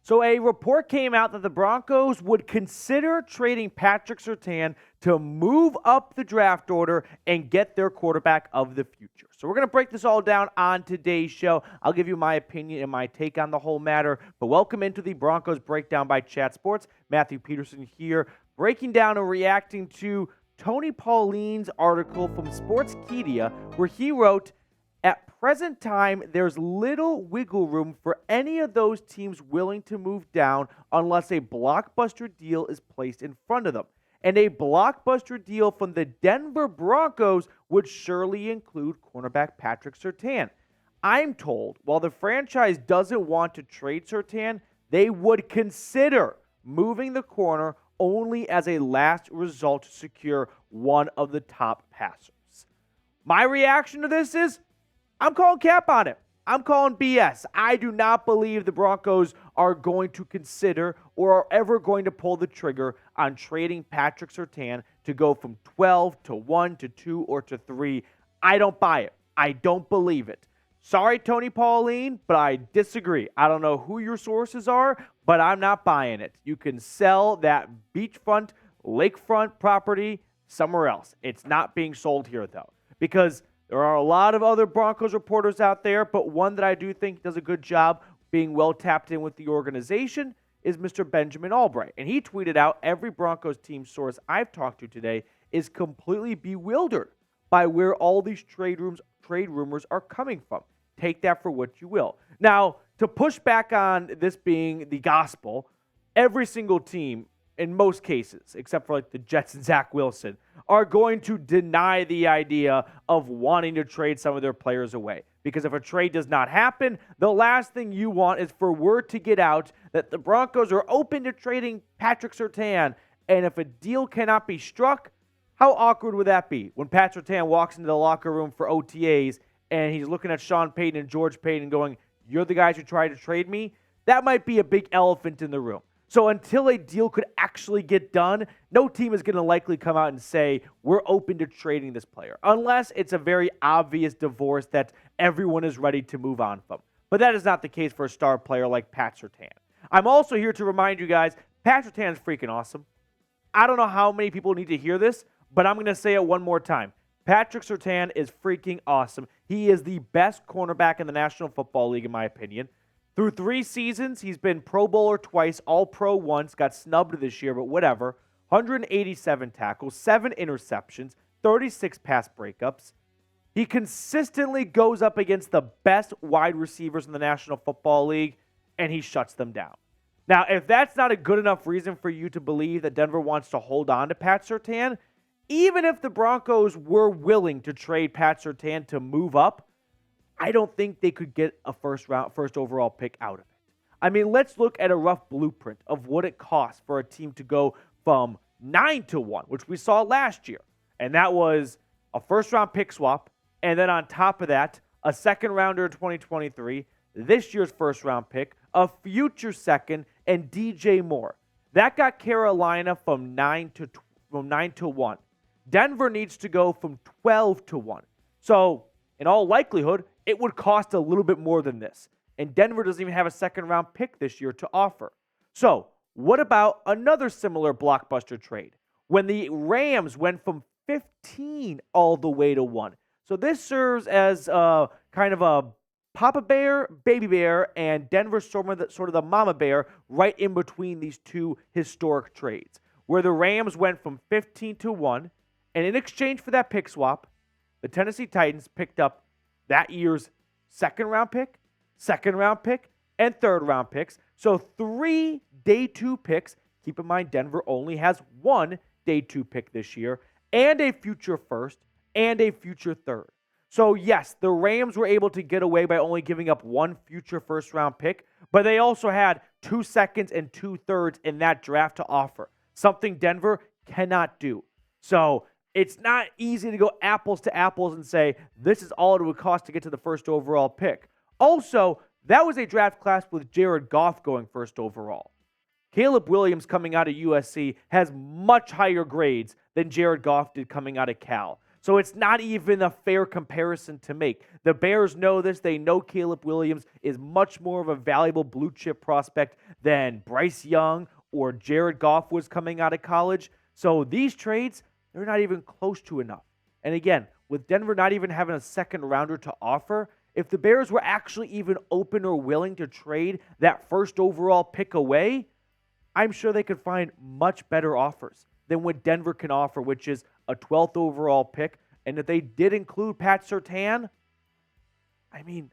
So a report came out that the Broncos would consider trading Patrick Surtain to move up the draft order and get their quarterback of the future. So we're going to break this all down on today's show. I'll give you my opinion and my take on the whole matter. But welcome into the Broncos Breakdown by Chat Sports. Matthew Peterson here, breaking down and reacting to Tony Pauline's article from Sportskeeda, where he wrote, "At present time, there's little wiggle room for any of those teams willing to move down unless a blockbuster deal is placed in front of them. And a blockbuster deal from the Denver Broncos would surely include cornerback Patrick Surtain. I'm told while the franchise doesn't want to trade Surtain, they would consider moving the corner only as a last result to secure one of the top passers." My reaction to this is, I'm calling cap on it. I'm calling BS. I do not believe the Broncos are going to consider or are ever going to pull the trigger on trading Patrick Surtain to go from 12 to 1 to 2 or to 3. I don't buy it. I don't believe it. Sorry, Tony Pauline, but I disagree. I don't know who your sources are, but I'm not buying it. You can sell that beachfront, lakefront property somewhere else. It's not being sold here, though, because there are a lot of other Broncos reporters out there, but one that I do think does a good job being well tapped in with the organization is Mr. Benjamin Albright. And he tweeted out, "Every Broncos team source I've talked to today is completely bewildered by where all these trade rumors are coming from. Take that for what you will." Now, to push back on this being the gospel, every single team, in most cases, except for like the Jets and Zach Wilson, are going to deny the idea of wanting to trade some of their players away. Because if a trade does not happen, the last thing you want is for word to get out that the Broncos are open to trading Patrick Surtain. And if a deal cannot be struck, how awkward would that be when Pat Surtain walks into the locker room for OTAs and he's looking at Sean Payton and George Payton going, "You're the guys who tried to trade me"? That might be a big elephant in the room. So until a deal could actually get done, no team is going to likely come out and say, "We're open to trading this player," unless it's a very obvious divorce that everyone is ready to move on from. But that is not the case for a star player like Pat Surtain. I'm also here to remind you guys, Pat Surtain is freaking awesome. I don't know how many people need to hear this, but I'm going to say it one more time. Patrick Surtain is freaking awesome. He is the best cornerback in the National Football League, in my opinion. Through 3 seasons, he's been Pro Bowler twice, All-Pro once, got snubbed this year, but whatever. 187 tackles, 7 interceptions, 36 pass breakups. He consistently goes up against the best wide receivers in the National Football League, and he shuts them down. Now, if that's not a good enough reason for you to believe that Denver wants to hold on to Pat Surtain, even if the Broncos were willing to trade Pat Surtain to move up, I don't think they could get a first overall pick out of it. I mean, let's look at a rough blueprint of what it costs for a team to go from 9 to 1, which we saw last year. And that was a first-round pick swap, and then on top of that, a second-rounder in 2023, this year's first-round pick, a future second, and DJ Moore. That got Carolina from 9 to 1. Denver needs to go from 12 to 1. So, in all likelihood, it would cost a little bit more than this. And Denver doesn't even have a second-round pick this year to offer. So, what about another similar blockbuster trade? When the Rams went from 15 all the way to 1. So this serves as kind of a Papa Bear, Baby Bear, and Denver sort of the Mama Bear right in between these two historic trades, where the Rams went from 15 to 1, and in exchange for that pick swap, the Tennessee Titans picked up that year's second-round pick, and third-round picks. So 3 day 2 picks. Keep in mind, Denver only has 1 day 2 pick this year, and a future first, and a future third. So yes, the Rams were able to get away by only giving up 1 future first-round pick, but they also had 2 seconds and 2 thirds in that draft to offer, something Denver cannot do. So it's not easy to go apples to apples and say, this is all it would cost to get to the first overall pick. Also, that was a draft class with Jared Goff going first overall. Caleb Williams coming out of USC has much higher grades than Jared Goff did coming out of Cal. So it's not even a fair comparison to make. The Bears know this. They know Caleb Williams is much more of a valuable blue chip prospect than Bryce Young or Jared Goff was coming out of college. So these trades, they're not even close to enough. And again, with Denver not even having a second rounder to offer, if the Bears were actually even open or willing to trade that first overall pick away, I'm sure they could find much better offers than what Denver can offer, which is a 12th overall pick. And if they did include Pat Surtain, I mean,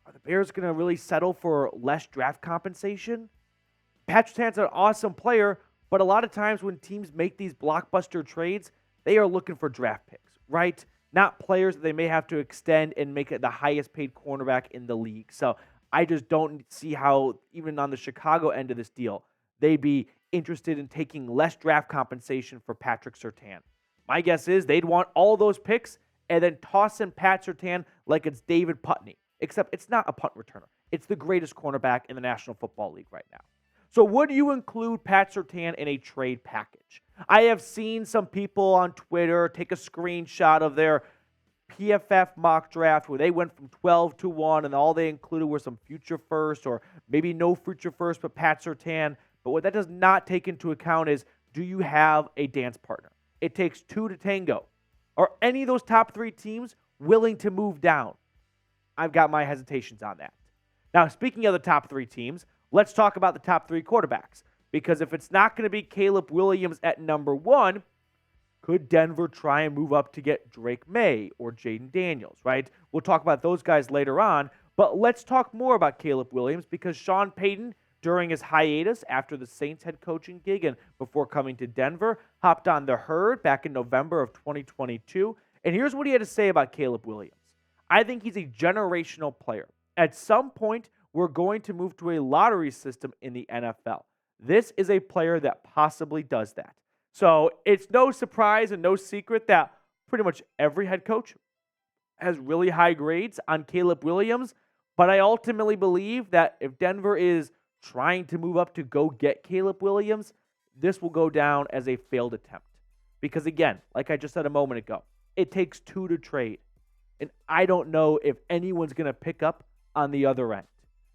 are the Bears going to really settle for less draft compensation? Pat Surtain's an awesome player, but a lot of times when teams make these blockbuster trades, they are looking for draft picks, right? Not players that they may have to extend and make it the highest paid cornerback in the league. So I just don't see how, even on the Chicago end of this deal, they'd be interested in taking less draft compensation for Patrick Surtain. My guess is they'd want all those picks and then toss in Pat Surtain like it's David Putney, except it's not a punt returner. It's the greatest cornerback in the National Football League right now. So would you include Pat Surtain in a trade package? I have seen some people on Twitter take a screenshot of their PFF mock draft where they went from 12 to 1 and all they included were some future first or maybe no future first but Pat Surtain. But what that does not take into account is, do you have a dance partner? It takes two to tango. Are any of those top three teams willing to move down? I've got my hesitations on that. Now, speaking of the top three teams, let's talk about the top three quarterbacks. Because if it's not going to be Caleb Williams at number 1, could Denver try and move up to get Drake Maye or Jayden Daniels, right? We'll talk about those guys later on. But let's talk more about Caleb Williams because Sean Payton, during his hiatus after the Saints head coaching gig and before coming to Denver, hopped on the herd back in November of 2022. And here's what he had to say about Caleb Williams. I think he's a generational player. At some point, we're going to move to a lottery system in the NFL. This is a player that possibly does that. So it's no surprise and no secret that pretty much every head coach has really high grades on Caleb Williams. But I ultimately believe that if Denver is trying to move up to go get Caleb Williams, this will go down as a failed attempt. Because again, like I just said a moment ago, it takes two to trade. And I don't know if anyone's going to pick up on the other end.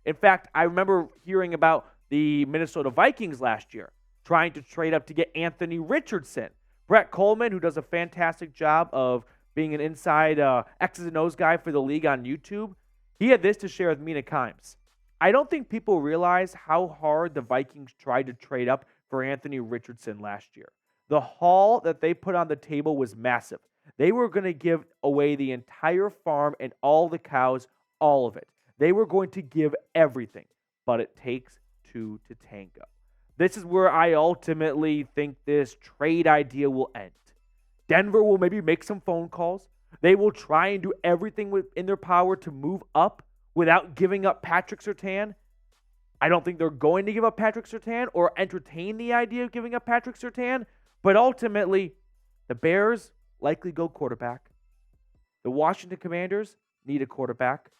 In fact, I remember hearing about the Minnesota Vikings last year trying to trade up to get Anthony Richardson. Brett Kollman, who does a fantastic job of being an inside X's and O's guy for the league on YouTube, he had this to share with Mina Kimes. I don't think people realize how hard the Vikings tried to trade up for Anthony Richardson last year. The haul that they put on the table was massive. They were going to give away the entire farm and all the cows, all of it. They were going to give everything, but it takes two to tango. This is where I ultimately think this trade idea will end. Denver will maybe make some phone calls. They will try and do everything within their power to move up without giving up Patrick Surtain. I don't think they're going to give up Patrick Surtain or entertain the idea of giving up Patrick Surtain, but ultimately, the Bears likely go quarterback. The Washington Commanders need a quarterback.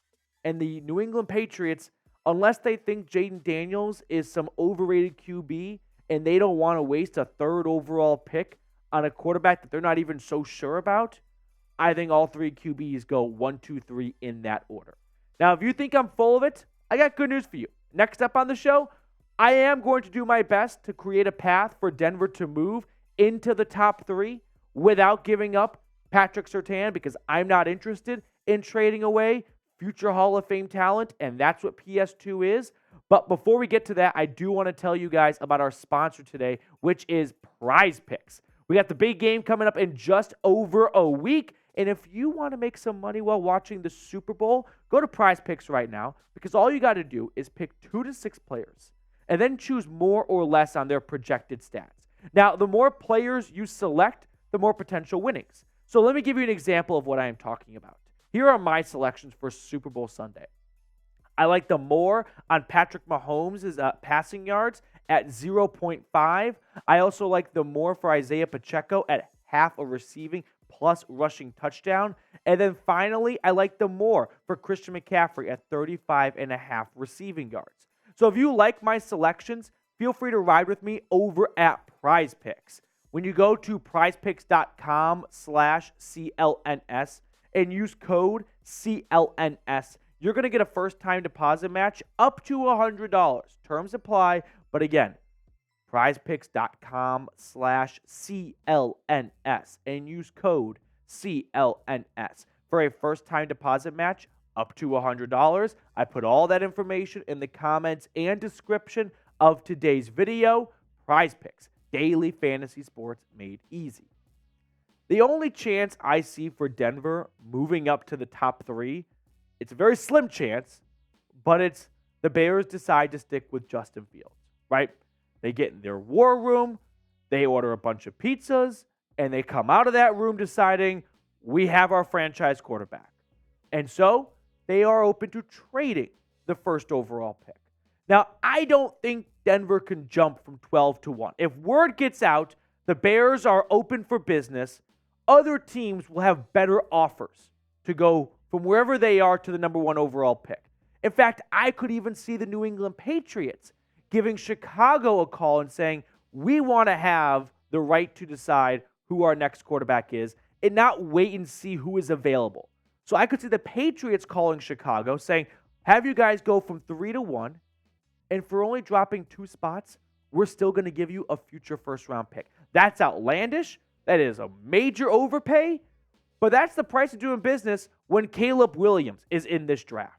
And the New England Patriots, unless they think Jayden Daniels is some overrated QB and they don't want to waste a third overall pick on a quarterback that they're not even so sure about, I think all three QBs go 1, 2, 3 in that order. Now, if you think I'm full of it, I got good news for you. Next up on the show, I am going to do my best to create a path for Denver to move into the top 3 without giving up Patrick Surtain because I'm not interested in trading away future Hall of Fame talent, and that's what PS2 is. But before we get to that, I do want to tell you guys about our sponsor today, which is Prize Picks. We got the big game coming up in just over a week. And if you want to make some money while watching the Super Bowl, go to Prize Picks right now because all you got to do is pick 2 to 6 players and then choose more or less on their projected stats. Now, the more players you select, the more potential winnings. So let me give you an example of what I am talking about. Here are my selections for Super Bowl Sunday. I like the more on Patrick Mahomes' passing yards at 0.5. I also like the more for Isaiah Pacheco at half a receiving plus rushing touchdown. And then finally, I like the more for Christian McCaffrey at 35.5 receiving yards. So if you like my selections, feel free to ride with me over at Prize Picks. When you go to prizepicks.com/CLNS and use code CLNS, you're going to get a first-time deposit match up to $100. Terms apply, but again, prizepicks.com/CLNS and use code CLNS for a first-time deposit match up to $100. I put all that information in the comments and description of today's video. Prize Picks, daily fantasy sports made easy. The only chance I see for Denver moving up to the top 3, it's a very slim chance, but it's the Bears decide to stick with Justin Fields, right? They get in their war room, they order a bunch of pizzas, and they come out of that room deciding we have our franchise quarterback. And so they are open to trading the first overall pick. Now, I don't think Denver can jump from 12 to 1. If word gets out, the Bears are open for business, other teams will have better offers to go from wherever they are to the number 1 overall pick. In fact, I could even see the New England Patriots giving Chicago a call and saying, we want to have the right to decide who our next quarterback is and not wait and see who is available. So I could see the Patriots calling Chicago saying, have you guys go from 3 to 1, and for only dropping 2 spots, we're still going to give you a future first-round pick. That's outlandish. That is a major overpay, but that's the price of doing business when Caleb Williams is in this draft.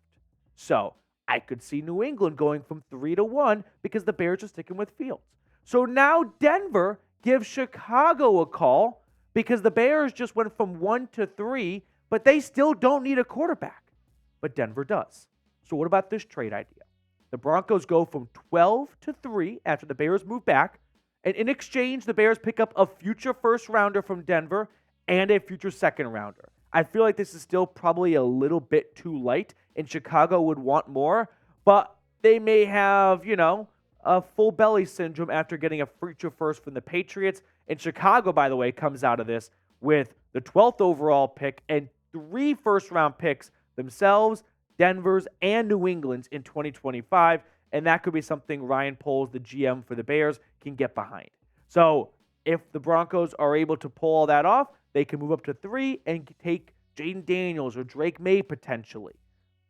So I could see New England going from 3 to 1 because the Bears are sticking with Fields. So now Denver gives Chicago a call because the Bears just went from 1 to 3, but they still don't need a quarterback. But Denver does. So what about this trade idea? The Broncos go from 12 to 3 after the Bears move back. And in exchange, the Bears pick up a future first rounder from Denver and a future second rounder. I feel like this is still probably a little bit too light, and Chicago would want more, but they may have, a full belly syndrome after getting a future first from the Patriots. And Chicago, by the way, comes out of this with the 12th overall pick and 3 first-round picks themselves, Denver's, and New England's in 2025. And that could be something Ryan Poles, the GM for the Bears, can get behind. So if the Broncos are able to pull all that off, they can move up to 3 and take Jayden Daniels or Drake Maye potentially.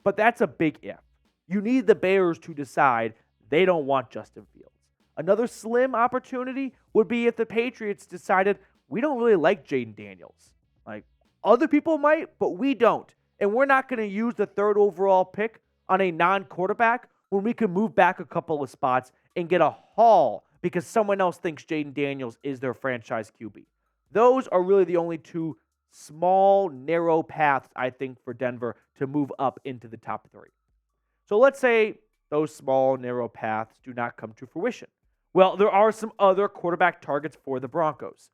But that's a big if. You need the Bears to decide they don't want Justin Fields. Another slim opportunity would be if the Patriots decided we don't really like Jayden Daniels. Like, other people might, but we don't. And we're not going to use the 3rd overall pick on a non-quarterback when we can move back a couple of spots and get a haul because someone else thinks Jayden Daniels is their franchise QB. Those are really the only 2 small, narrow paths, I think, for Denver to move up into the top 3. So let's say those small, narrow paths do not come to fruition. Well, there are some other quarterback targets for the Broncos.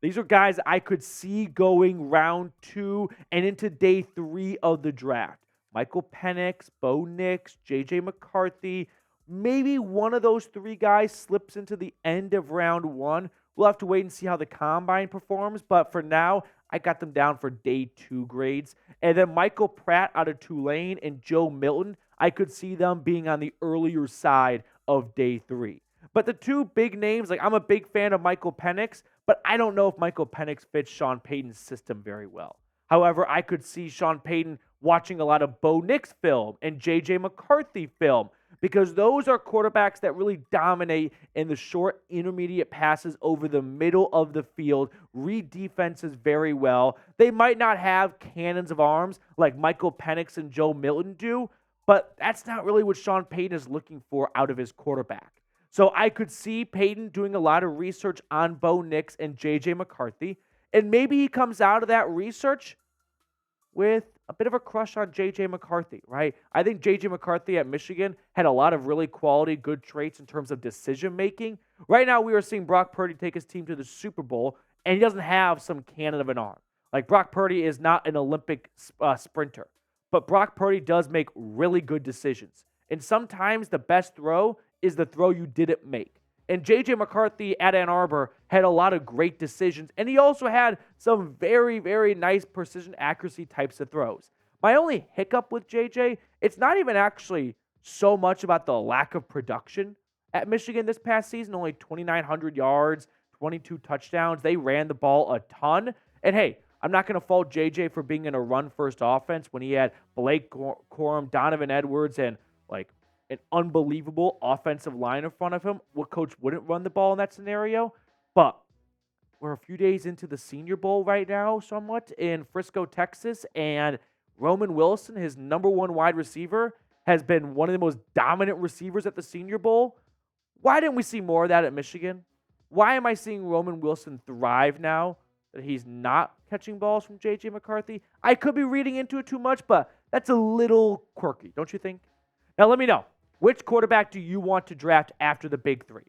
These are guys I could see going round 2 and into day 3 of the draft. Michael Penix, Bo Nix, J.J. McCarthy. Maybe one of those 3 guys slips into the end of round 1. We'll have to wait and see how the combine performs, but for now, I got them down for day 2 grades. And then Michael Pratt out of Tulane and Joe Milton, I could see them being on the earlier side of day 3. But the 2 big names, I'm a big fan of Michael Penix, but I don't know if Michael Penix fits Sean Payton's system very well. However, I could see Sean Payton watching a lot of Bo Nix film and J.J. McCarthy film because those are quarterbacks that really dominate in the short, intermediate passes over the middle of the field, read defenses very well. They might not have cannons of arms like Michael Penix and Joe Milton do, but that's not really what Sean Payton is looking for out of his quarterback. So I could see Payton doing a lot of research on Bo Nix and J.J. McCarthy, and maybe he comes out of that research with a bit of a crush on J.J. McCarthy, right? I think J.J. McCarthy at Michigan had a lot of really quality, good traits in terms of decision-making. Right now, we are seeing Brock Purdy take his team to the Super Bowl, and he doesn't have some cannon of an arm. Like, Brock Purdy is not an Olympic sprinter, but Brock Purdy does make really good decisions. And sometimes the best throw is the throw you didn't make. And J.J. McCarthy at Ann Arbor had a lot of great decisions, and he also had some very, very nice precision accuracy types of throws. My only hiccup with J.J., it's not even actually so much about the lack of production at Michigan this past season, only 2,900 yards, 22 touchdowns. They ran the ball a ton. And hey, I'm not going to fault JJ for being in a run-first offense when he had Blake Corum, Donovan Edwards, and like an unbelievable offensive line in front of him. What coach wouldn't run the ball in that scenario? But we're a few days into the Senior Bowl right now, somewhat, in Frisco, Texas, and Roman Wilson, his number one wide receiver, has been one of the most dominant receivers at the Senior Bowl. Why didn't we see more of that at Michigan? Why am I seeing Roman Wilson thrive now that he's not catching balls from J.J. McCarthy? I could be reading into it too much, but that's a little quirky, don't you think? Now let me know, which quarterback do you want to draft after the big three?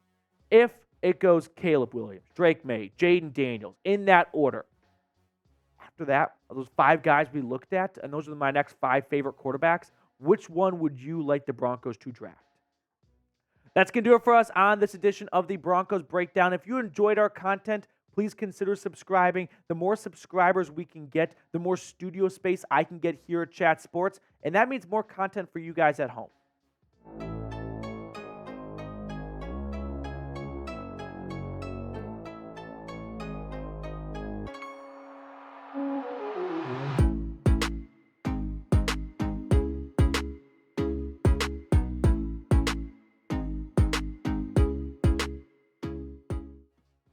If it goes Caleb Williams, Drake Maye, Jayden Daniels, in that order. After that, those 5 guys we looked at, and those are my next 5 favorite quarterbacks, which one would you like the Broncos to draft? That's going to do it for us on this edition of the Broncos Breakdown. If you enjoyed our content, please consider subscribing. The more subscribers we can get, the more studio space I can get here at Chat Sports, and that means more content for you guys at home.